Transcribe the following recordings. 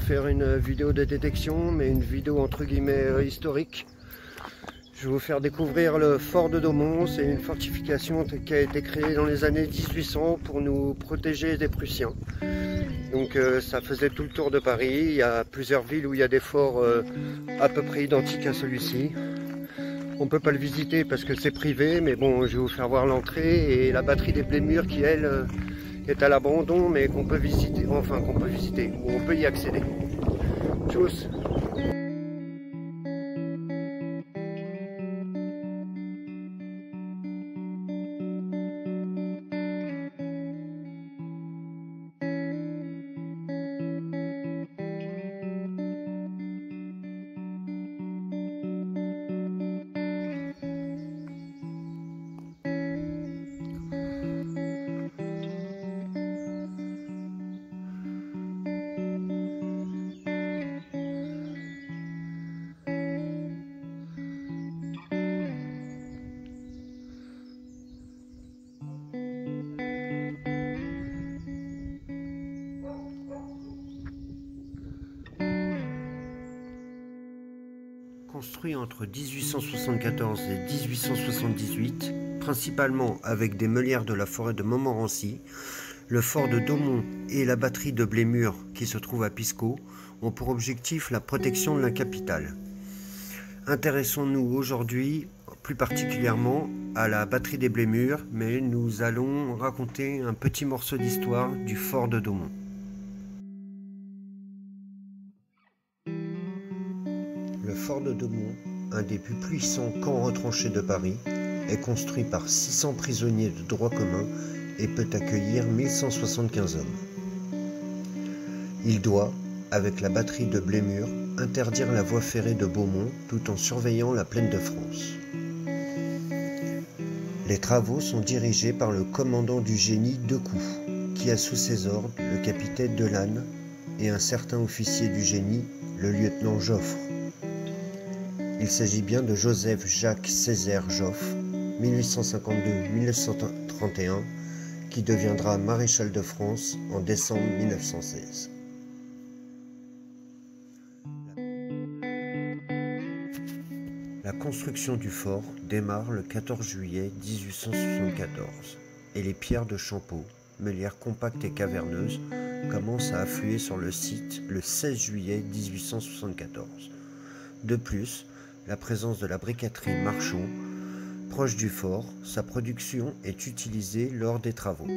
faire une vidéo de détection, mais une vidéo entre guillemets historique. Je vais vous faire découvrir le fort de Daumont. C'est une fortification qui a été créée dans les années 1800 pour nous protéger des Prussiens. Donc ça faisait tout le tour de Paris. Il y a plusieurs villes où il y a des forts à peu près identiques à celui-ci. On ne peut pas le visiter parce que c'est privé, mais bon, je vais vous faire voir l'entrée et la batterie des Blémures qui, elle, est à l'abandon, mais qu'on peut visiter, enfin qu'on peut visiter, ou on peut y accéder. Tchuss. Construit entre 1874 et 1878, principalement avec des meulières de la forêt de Montmorency, le fort de Daumont et la batterie de Blémures qui se trouve à Piscot ont pour objectif la protection de la capitale. Intéressons-nous aujourd'hui plus particulièrement à la batterie des Blémures, mais nous allons raconter un petit morceau d'histoire du fort de Daumont. Le fort de Daumont, un des plus puissants camps retranchés de Paris, est construit par 600 prisonniers de droit commun et peut accueillir 1175 hommes. Il doit, avec la batterie de Blémures, interdire la voie ferrée de Beaumont tout en surveillant la plaine de France. Les travaux sont dirigés par le commandant du génie Decoux, qui a sous ses ordres le capitaine Delanne et un certain officier du génie, le lieutenant Joffre. Il s'agit bien de Joseph Jacques Césaire Joffre, 1852-1931, qui deviendra maréchal de France en décembre 1916. La construction du fort démarre le 14 juillet 1874 et les pierres de Champeaux, meulières compactes et caverneuses, commencent à affluer sur le site le 16 juillet 1874. De plus, la présence de la briqueterie Marchand, proche du fort, sa production est utilisée lors des travaux.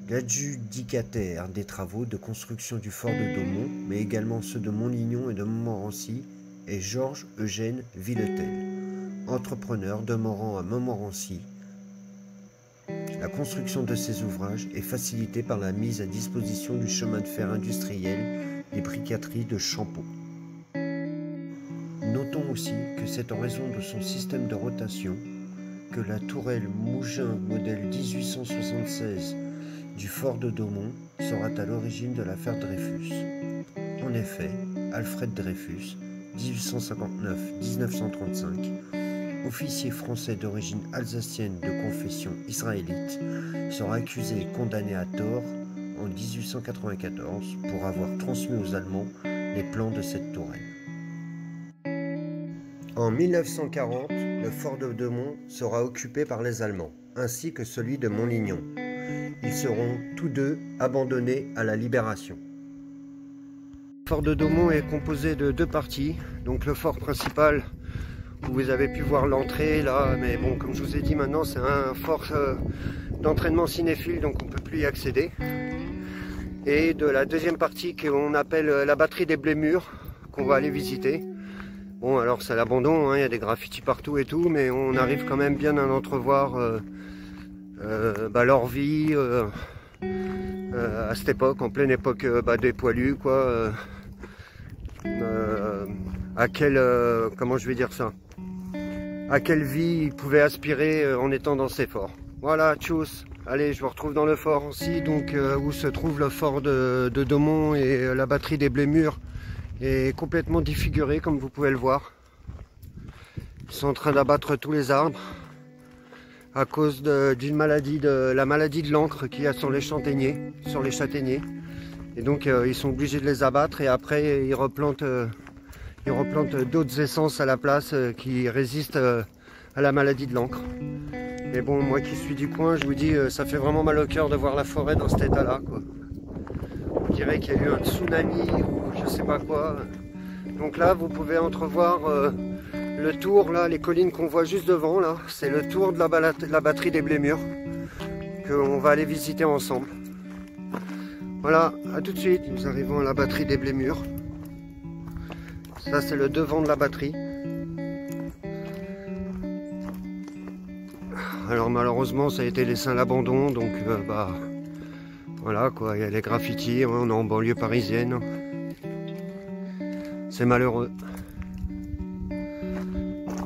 L'adjudicataire des travaux de construction du fort de Daumont, mais également ceux de Montlignon et de Montmorency, est Georges Eugène Villetel, entrepreneur demeurant à Montmorency. La construction de ces ouvrages est facilitée par la mise à disposition du chemin de fer industriel des briqueteries de Champeaux. Notons aussi que c'est en raison de son système de rotation que la tourelle Mougin modèle 1876 du fort de Daumont sera à l'origine de l'affaire Dreyfus. En effet, Alfred Dreyfus, 1859-1935, officier français d'origine alsacienne de confession israélite, sera accusé et condamné à tort en 1894 pour avoir transmis aux Allemands les plans de cette tourelle. En 1940, le fort de Daumont sera occupé par les Allemands, ainsi que celui de Montlignon. Ils seront tous deux abandonnés à la Libération. Le fort de Daumont est composé de deux parties, donc le fort principal où vous avez pu voir l'entrée là, mais bon, comme je vous ai dit, maintenant c'est un fort d'entraînement cinéphile, donc on ne peut plus y accéder. Et de la deuxième partie qu'on appelle la batterie des Blémures, qu'on va aller visiter. Bon, alors c'est à l'abandon, hein, y a des graffitis partout et tout, mais on arrive quand même bien à entrevoir leur vie à cette époque, en pleine époque des poilus, quoi. À quelle, comment je vais dire ça, à quelle vie ils pouvaient aspirer en étant dans ces forts. Voilà, tchuss. Allez, je vous retrouve dans le fort aussi, donc où se trouve le fort de Daumont, et la batterie des Blémures est complètement défigurée, comme vous pouvez le voir. Ils sont en train d'abattre tous les arbres à cause d'une maladie, la maladie de l'encre qu'il y a sur les châtaigniers. Et donc ils sont obligés de les abattre et après ils replantent d'autres essences à la place qui résistent à la maladie de l'encre. Mais bon, moi qui suis du coin, je vous dis, ça fait vraiment mal au cœur de voir la forêt dans cet état-là, quoi. On dirait qu'il y a eu un tsunami ou je sais pas quoi. Donc là, vous pouvez entrevoir le tour, là, les collines qu'on voit juste devant, là. C'est le tour de la batterie des Blémures qu'on va aller visiter ensemble. Voilà, à tout de suite. Nous arrivons à la batterie des Blémures. Ça, c'est le devant de la batterie. Alors malheureusement, ça a été laissé à l'abandon, donc voilà quoi, il y a les graffitis, on est en banlieue parisienne. C'est malheureux.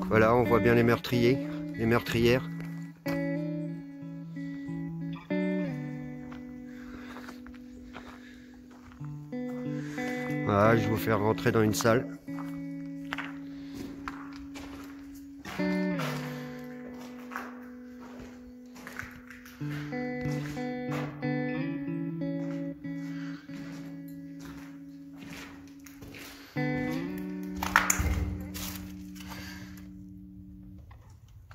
Voilà, on voit bien les meurtriers, les meurtrières. Voilà, je vais vous faire rentrer dans une salle.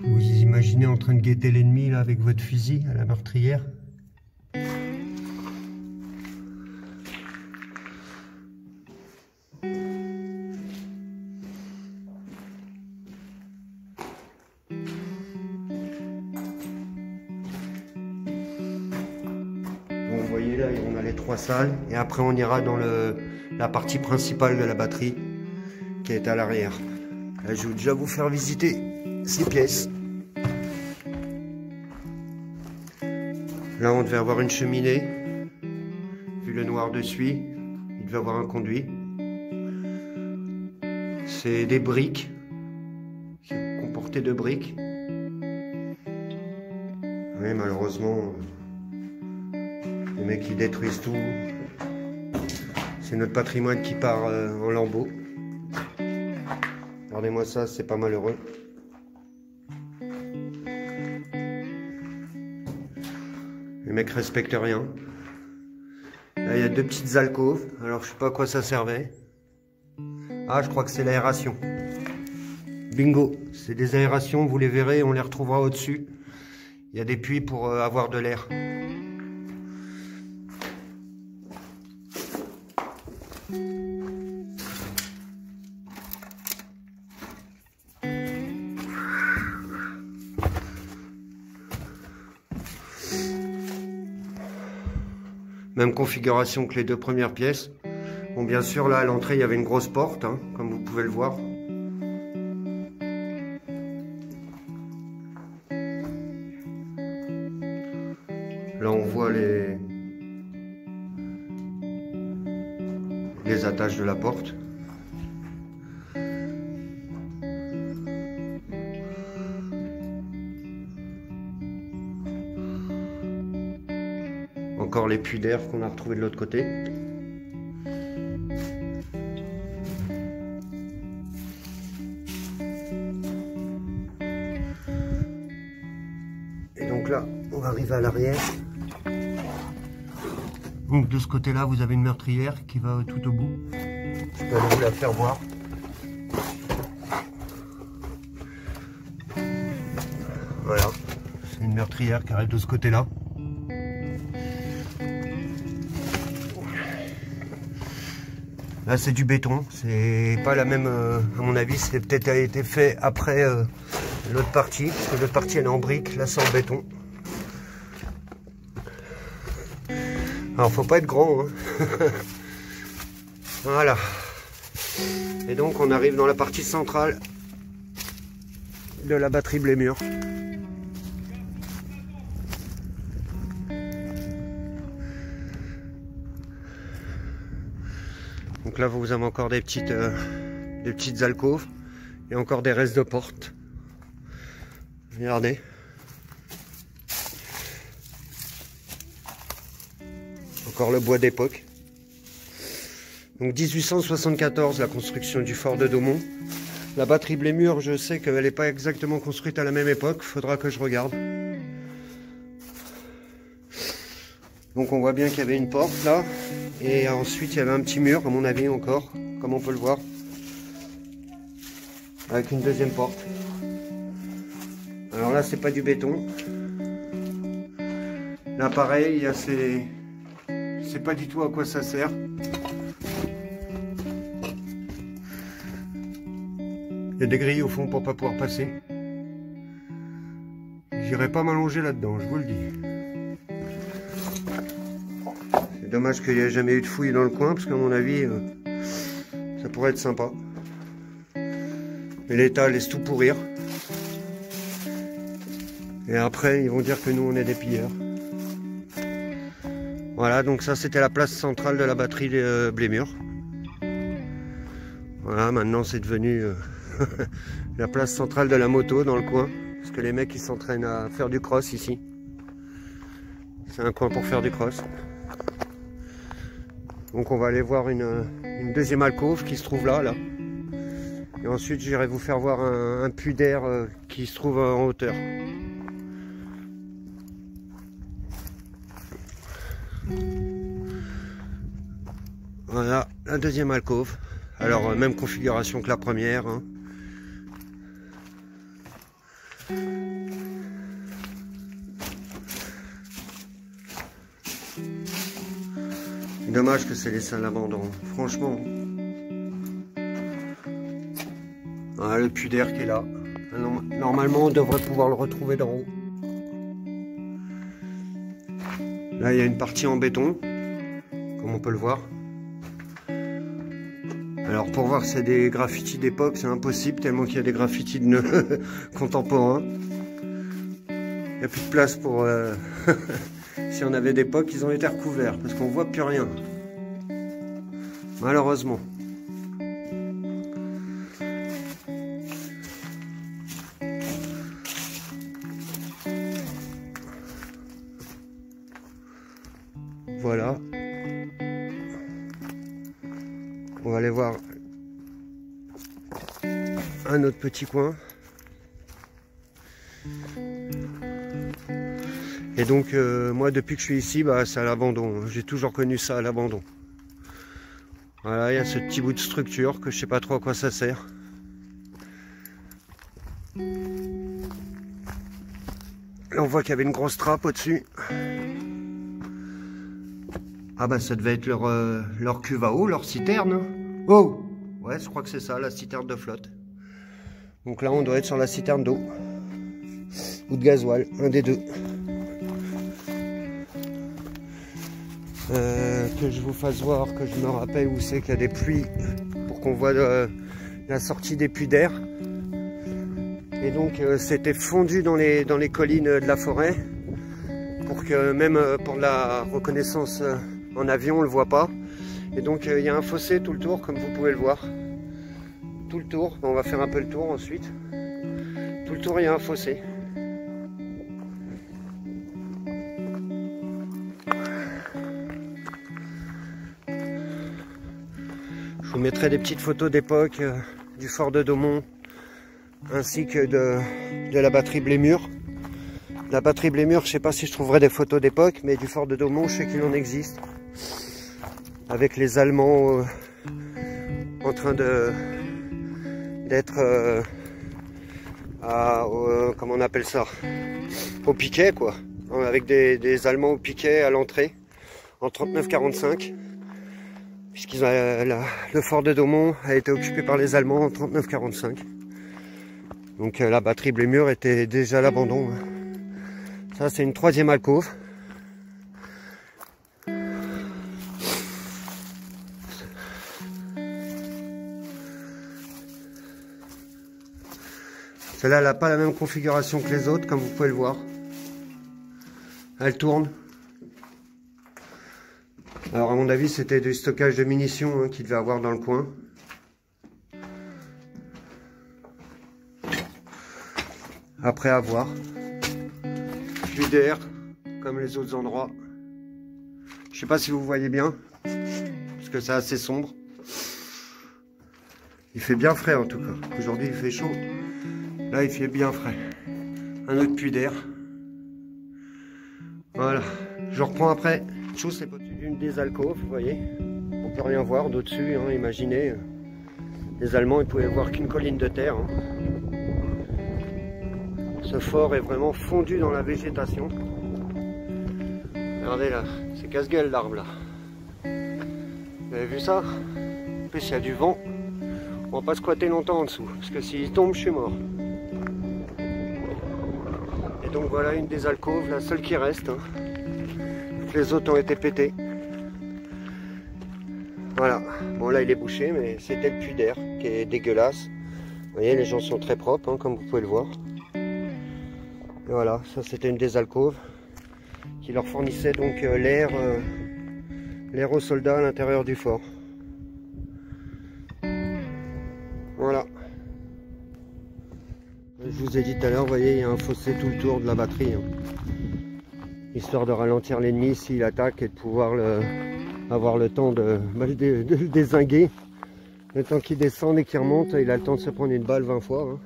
Vous imaginez en train de guetter l'ennemi là avec votre fusil à la meurtrière? Vous voyez là, on a les 3 salles et après on ira dans la partie principale de la batterie qui est à l'arrière. Là, je vais déjà vous faire visiter ces pièces. Là on devait avoir une cheminée. Vu le noir dessus, il devait avoir un conduit. C'est des briques. C'est comporté de briques. Oui, malheureusement, les mecs qui détruisent tout. C'est notre patrimoine qui part en lambeaux. Regardez-moi ça, c'est pas malheureux. Les mecs respectent rien. Là, il y a 2 petites alcôves. Alors, je sais pas à quoi ça servait. Ah, je crois que c'est l'aération. Bingo, c'est des aérations, vous les verrez, on les retrouvera au-dessus. Il y a des puits pour avoir de l'air. Même configuration que les 2 premières pièces. Bon, bien sûr, là, à l'entrée, il y avait une grosse porte, hein, comme vous pouvez le voir. Là, on voit les attaches de la porte. Encore les puits d'air qu'on a retrouvés de l'autre côté. Et donc là, on va arriver à l'arrière. Donc de ce côté-là, vous avez une meurtrière qui va tout au bout. Je peux aller vous la faire voir. Voilà, c'est une meurtrière qui arrive de ce côté-là. Là c'est du béton, c'est pas la même, à mon avis, c'est peut-être a été fait après l'autre partie, parce que l'autre partie elle est en briques, là c'est en béton. Alors faut pas être grand, hein. Voilà. Et donc on arrive dans la partie centrale de la batterie Blémures. Donc là vous avez encore des petites alcôves et encore des restes de portes. Regardez. Encore le bois d'époque. Donc 1874, la construction du fort de Daumont. La batterie Blémures, je sais qu'elle n'est pas exactement construite à la même époque, faudra que je regarde. Donc on voit bien qu'il y avait une porte là, Et ensuite il y avait un petit mur à mon avis encore, comme on peut le voir, avec une deuxième porte. Alors là c'est pas du béton. Là pareil, il y a ces... Je sais pas du tout à quoi ça sert. Il y a des grilles au fond pour pas pouvoir passer. J'irai pas m'allonger là-dedans, je vous le dis. C'est dommage qu'il n'y ait jamais eu de fouilles dans le coin, parce qu'à mon avis, ça pourrait être sympa. Mais l'État laisse tout pourrir. Et après, ils vont dire que nous, on est des pilleurs. Voilà, donc ça, c'était la place centrale de la batterie Blémur. Voilà, maintenant, c'est devenu la place centrale de la moto dans le coin. Parce que les mecs, ils s'entraînent à faire du cross ici. C'est un coin pour faire du cross. Donc on va aller voir une deuxième alcôve qui se trouve là. Et ensuite j'irai vous faire voir un puits d'air qui se trouve en hauteur. Voilà la deuxième alcôve. Alors même configuration que la première. Hein. Dommage que c'est laissé à l'abandon, franchement. Voilà le puits d'air qui est là. Normalement, on devrait pouvoir le retrouver d'en haut. Là, il y a une partie en béton, comme on peut le voir. Alors, pour voir si c'est des graffitis d'époque, c'est impossible, tellement qu'il y a des graffitis de contemporains. Il n'y a plus de place pour... Si on avait d'époque, ils ont été recouverts parce qu'on voit plus rien. Malheureusement. Voilà. On va aller voir un autre petit coin. Et donc moi depuis que je suis ici, bah, c'est à l'abandon. J'ai toujours connu ça à l'abandon. Voilà, il y a ce petit bout de structure que je sais pas trop à quoi ça sert. Là on voit qu'il y avait une grosse trappe au-dessus. Ah bah ça devait être leur cuve à eau, leur citerne. Oh ouais, je crois que c'est ça, la citerne de flotte. Donc là on doit être sur la citerne d'eau. Ou de gasoil, un des deux. Que je vous fasse voir, que je me rappelle où c'est qu'il y a des puits pour qu'on voit la sortie des puits d'air. Et donc c'était fondu dans les collines de la forêt pour que même pour la reconnaissance en avion on le voit pas. Et donc il y a un fossé tout le tour comme vous pouvez le voir. Tout le tour, on va faire un peu le tour ensuite. Tout le tour il y a un fossé. Je vous mettrai des petites photos d'époque du fort de Daumont ainsi que de la batterie Blémur. La batterie Blémur, je ne sais pas si je trouverai des photos d'époque, mais du fort de Daumont, je sais qu'il en existe. Avec les Allemands en train d'être comment on appelle ça, au piquet quoi. Avec des Allemands au piquet à l'entrée en 39-45. Le fort de Daumont a été occupé par les Allemands en 39-45. Donc la batterie Blémur était déjà à l'abandon. Ça c'est une troisième alcôve. Celle-là n'a pas la même configuration que les autres, comme vous pouvez le voir. Elle tourne. Alors à mon avis c'était du stockage de munitions qu'il devait avoir dans le coin. Après à voir. Puits d'air comme les autres endroits. Je sais pas si vous voyez bien, parce que c'est assez sombre. Il fait bien frais en tout cas. Aujourd'hui il fait chaud. Là il fait bien frais. Un autre puits d'air. Voilà. Je reprends après. Chose, c'est au-dessus d'une des alcôves, vous voyez. On peut rien voir d'au-dessus, hein, imaginez. Les Allemands, ils pouvaient voir qu'une colline de terre. Hein. Ce fort est vraiment fondu dans la végétation. Regardez là, c'est casse-gueule l'arbre là. Vous avez vu ça? En plus, il y a du vent. On va pas squatter longtemps en dessous, parce que s'il tombe, je suis mort. Et donc voilà une des alcôves, la seule qui reste. Hein. Toutes les autres ont été pétées. Voilà. Bon là, il est bouché, mais c'était le puits d'air qui est dégueulasse. Vous voyez, les gens sont très propres, hein, comme vous pouvez le voir. Et voilà, ça c'était une des alcôves qui leur fournissait donc l'air aux soldats à l'intérieur du fort. Voilà. Je vous ai dit tout à l'heure, vous voyez, il y a un fossé tout le tour de la batterie. Hein. Histoire de ralentir l'ennemi s'il attaque et de pouvoir avoir le temps de le dézinguer. Le temps qu'il descend et qu'il remonte, il a le temps de se prendre une balle 20 fois.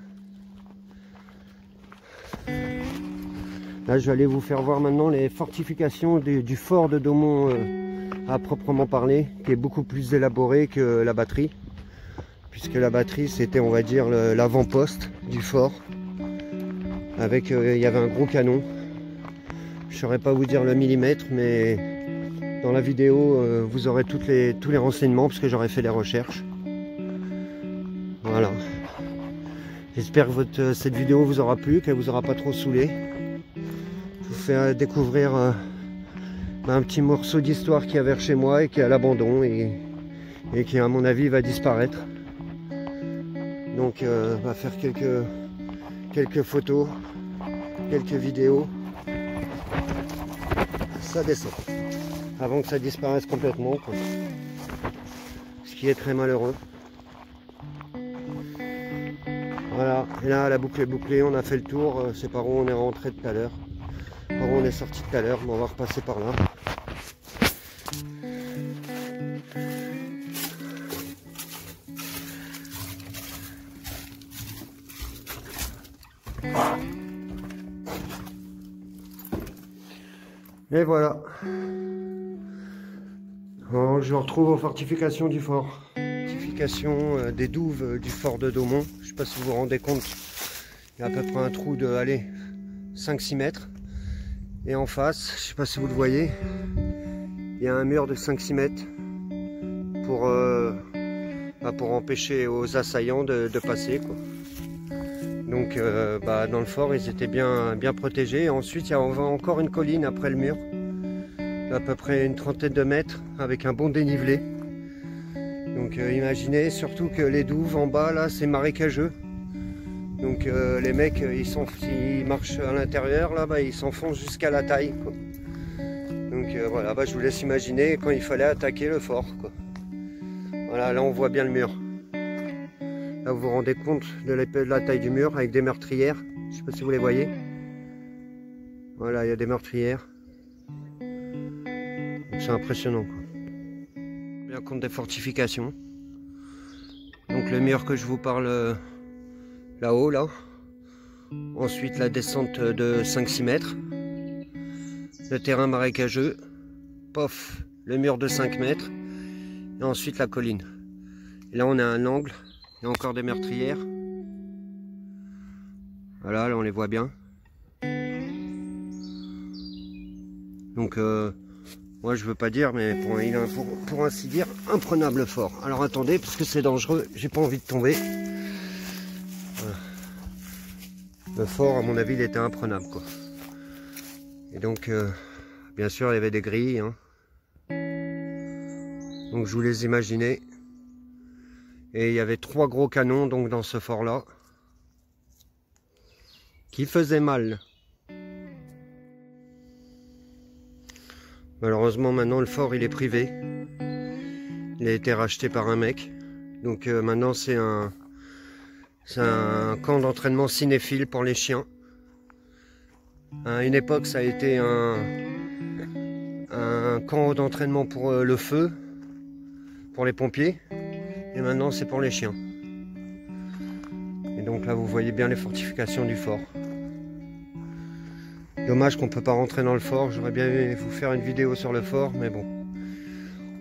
Hein. Là, je vais aller vous faire voir maintenant les fortifications du fort de Daumont à proprement parler, qui est beaucoup plus élaboré que la batterie. Puisque la batterie, c'était, on va dire, l'avant-poste du fort. Avec, il y avait un gros canon. Je ne saurais pas vous dire le millimètre, mais dans la vidéo, vous aurez tous les renseignements, parce que j'aurais fait les recherches. Voilà. J'espère que cette vidéo vous aura plu, qu'elle vous aura pas trop saoulé. Je vous fais découvrir un petit morceau d'histoire qu'il y avait chez moi et qui est à l'abandon et qui, à mon avis, va disparaître. Donc on va faire quelques photos, quelques vidéos. Ça descend. Avant que ça disparaisse complètement, quoi. Ce qui est très malheureux. Voilà, et là la boucle est bouclée, on a fait le tour. C'est par où on est rentré tout à l'heure. Par où on est sorti tout à l'heure, mais on va repasser par là. Et voilà. Alors, je retrouve aux fortifications du fort. Fortification des douves du fort de Daumont. Je ne sais pas si vous vous rendez compte. Il y a à peu près un trou de 5-6 mètres. Et en face, je ne sais pas si vous le voyez, il y a un mur de 5-6 mètres pour empêcher aux assaillants de passer, quoi. Donc dans le fort, ils étaient bien protégés. Et ensuite, il y a encore une colline après le mur, à peu près une trentaine de mètres, avec un bon dénivelé. Donc imaginez, surtout que les douves en bas, là, c'est marécageux. Donc les mecs, ils marchent à l'intérieur, là, ils s'enfoncent jusqu'à la taille, quoi. Donc voilà, je vous laisse imaginer quand il fallait attaquer le fort, quoi. Voilà, là on voit bien le mur. Là vous vous rendez compte de la taille du mur avec des meurtrières. Je ne sais pas si vous les voyez. Voilà, il y a des meurtrières. C'est impressionnant, quoi. Bien compte des fortifications. Donc le mur que je vous parle là-haut, là. Ensuite la descente de 5-6 mètres. Le terrain marécageux. Pof, le mur de 5 mètres. Et ensuite la colline. Et là on a un angle. Il y a encore des meurtrières. Voilà, là on les voit bien. Donc moi je veux pas dire, mais pour ainsi dire, imprenable fort. Alors attendez, parce que c'est dangereux, j'ai pas envie de tomber. Voilà. Le fort, à mon avis, il était imprenable, quoi. Et donc bien sûr il y avait des grilles, hein. Donc je vous les imaginez. Et il y avait 3 gros canons donc dans ce fort là qui faisaient mal. Malheureusement maintenant le fort il est privé. Il a été racheté par un mec. Donc maintenant c'est un camp d'entraînement cinéphile pour les chiens. À une époque ça a été un camp d'entraînement pour le feu, pour les pompiers. Et maintenant c'est pour les chiens. Et donc là vous voyez bien les fortifications du fort. Dommage qu'on ne peut pas rentrer dans le fort. J'aurais bien aimé vous faire une vidéo sur le fort, mais bon.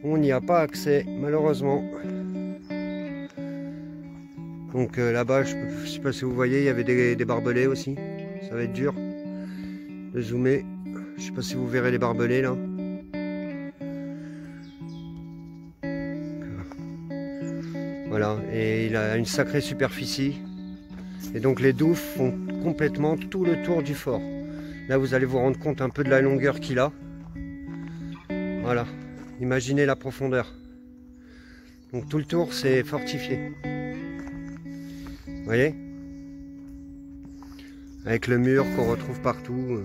On n'y a pas accès, malheureusement. Donc là-bas, je ne sais pas si vous voyez, il y avait des barbelés aussi. Ça va être dur de zoomer. Je ne sais pas si vous verrez les barbelés là. Voilà, et il a une sacrée superficie. Et donc les douves font complètement tout le tour du fort. Là, vous allez vous rendre compte un peu de la longueur qu'il a. Voilà, imaginez la profondeur. Donc tout le tour, c'est fortifié. Vous voyez? Avec le mur qu'on retrouve partout.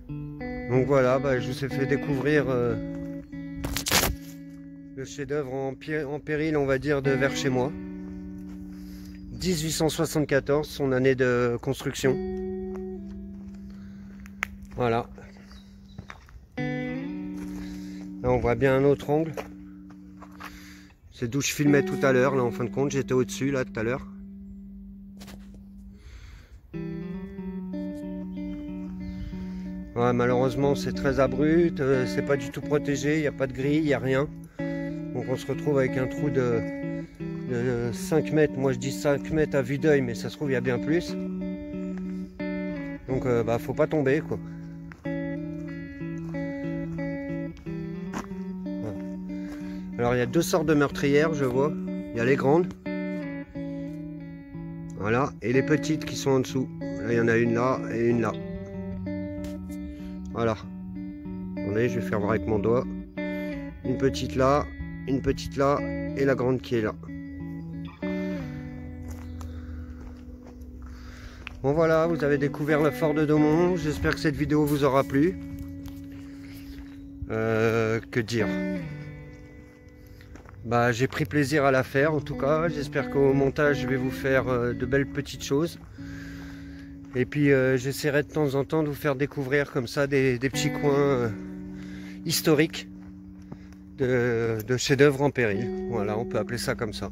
Donc voilà, je vous ai fait découvrir le chef-d'œuvre en péril, on va dire, de vers chez moi. 1874, son année de construction. Voilà. Là, on voit bien un autre angle. C'est d'où je filmais tout à l'heure. Là, en fin de compte, j'étais au-dessus, là, tout à l'heure. Ouais, malheureusement, c'est très abrupt. C'est pas du tout protégé. Il n'y a pas de grille, il n'y a rien. Donc, on se retrouve avec un trou de 5 mètres. Moi, je dis 5 mètres à vue d'œil, mais ça se trouve, il y a bien plus. Donc, faut pas tomber, quoi. Alors il y a deux sortes de meurtrières, je vois. Il y a les grandes. Voilà. Et les petites qui sont en dessous. Là, il y en a une là et une là. Voilà. Attendez, je vais faire voir avec mon doigt. Une petite là et la grande qui est là. Bon voilà, vous avez découvert le fort de Daumont. J'espère que cette vidéo vous aura plu. Que dire? J'ai pris plaisir à la faire en tout cas. J'espère qu'au montage je vais vous faire de belles petites choses. Et puis j'essaierai de temps en temps de vous faire découvrir comme ça des petits coins historiques de chefs-d'œuvre en péril. Voilà, on peut appeler ça comme ça.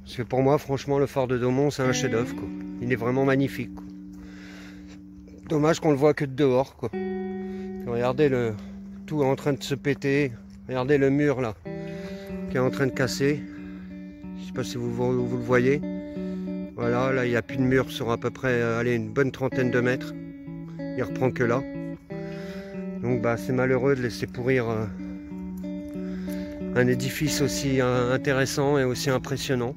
Parce que pour moi, franchement, le fort de Daumont, c'est un chef-d'œuvre, quoi. Il est vraiment magnifique, quoi. Dommage qu'on le voit que de dehors, quoi. Regardez tout est en train de se péter. Regardez le mur là, qui est en train de casser. Je sais pas si vous le voyez. Voilà, là il n'y a plus de mur sur à peu près une bonne trentaine de mètres. Il reprend que là. Donc c'est malheureux de laisser pourrir un édifice aussi intéressant et aussi impressionnant.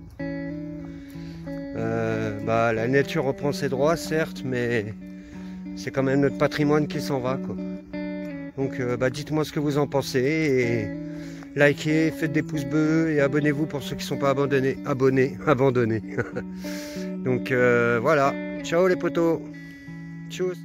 La nature reprend ses droits, certes, mais c'est quand même notre patrimoine qui s'en va, quoi. Donc dites-moi ce que vous en pensez et likez, faites des pouces bleus et abonnez-vous pour ceux qui ne sont pas abandonnés. Donc voilà, ciao les potos, tchuss.